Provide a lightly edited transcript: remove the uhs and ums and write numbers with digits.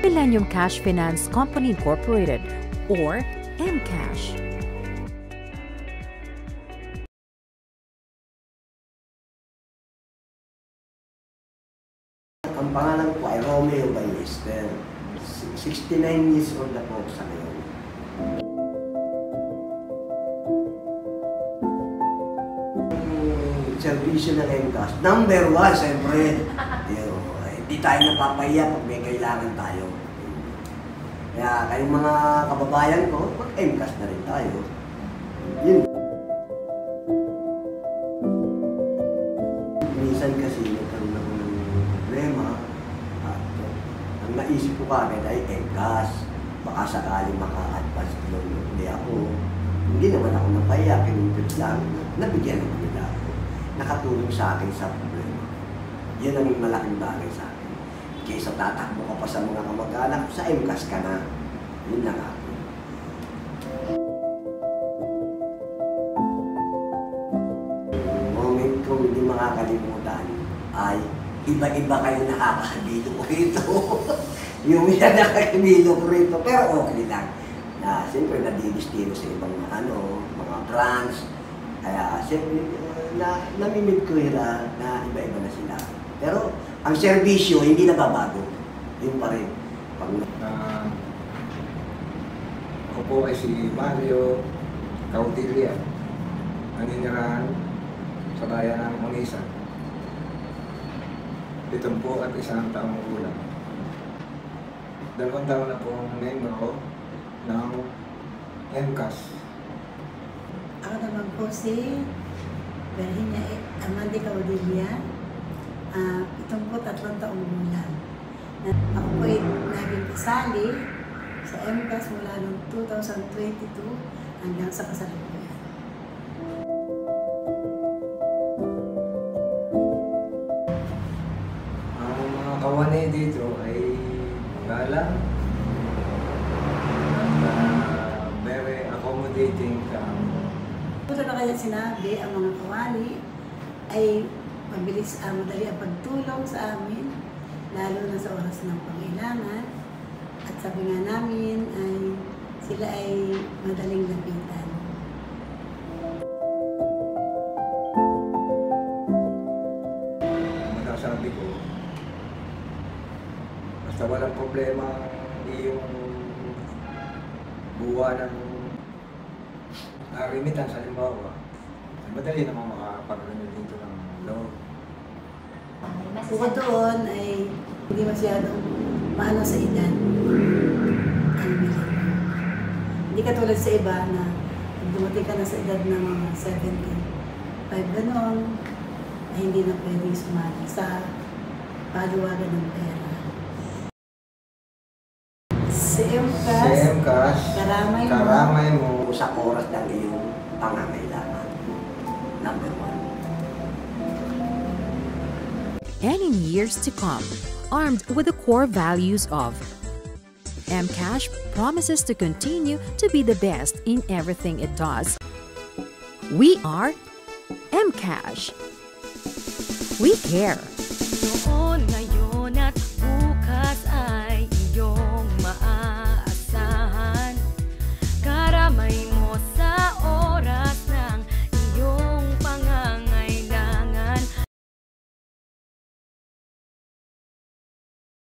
Millennium Cash Finance Company Incorporated, or MCash. Ang pangalan ko ay Romeo Ballester. 69 years old na po sa ngayon. Servisyo ng MCash. Number 1, siyempre. Hindi tayo napapahiya pag may kailangan tayo. Kaya kayong mga kababayan ko, mag-MCash na rin tayo. Yun. Minsan kasi nagkaroon ako ng problema at ang naisip ko kagad ay MCash. Baka sakaling maka-advance loan. Hindi ako. Hindi naman ako napahiya, pinipit lang. Nabigyan naman nila ako. Nakatulong sa akin sa problema. Yan ang malaking bagay sa akin. Kaysa tatakbo ka pa sa mga kamag-anak, sa MCash ka na. Yun lang ako. Moment kong hindi makakalimutan ay iba-iba kayo nakakabilo ko rito. Yung isa nakakabilo ko rito, pero okay lang. Na, siyempre, nadidistino sa ibang mga brands. Kaya, siyempre, namimit ko na iba-iba na sila. Pero, ang serbisyo, hindi nababago. Yun pa rin. Ako po ay si Mario Caudilla. Naninirahan sa bayan ng Unisa. 71 taong gulang. 2 taon na pong membro ng MCash. Ako naman po si Virginia Amanda Caudilla. 73 taong gulang. Ako po ay naging kasali sa MCash mula noong 2022 hanggang sa kasalukuyan. Ang mga kawani dito ay magalang at very accommodating ka. Ito na kaya sinabi, ang mga kawani ay mabilis, madali ang pagtulong sa amin, lalo na sa oras ng pangailangan. At sabi nga namin ay sila ay madaling lapitan. Masasabi ko, basta walang problema iyong buwa ng remittance, halimbawa, madali naman makapag-renew dito ng loan. Bukod doon ay hindi masyadong maano sa edad. Hindi katulad sa iba na pag dumating ka na sa edad ng mga 75 ganon, ay hindi na pwedeng sumali sa paluwagan ng pera. Sa MCash, karamay mo sa oras ng iyong pangangailangan. Number 1. And in years to come, armed with the core values of MCash promises to continue to be the best in everything it does. We are MCash. We care.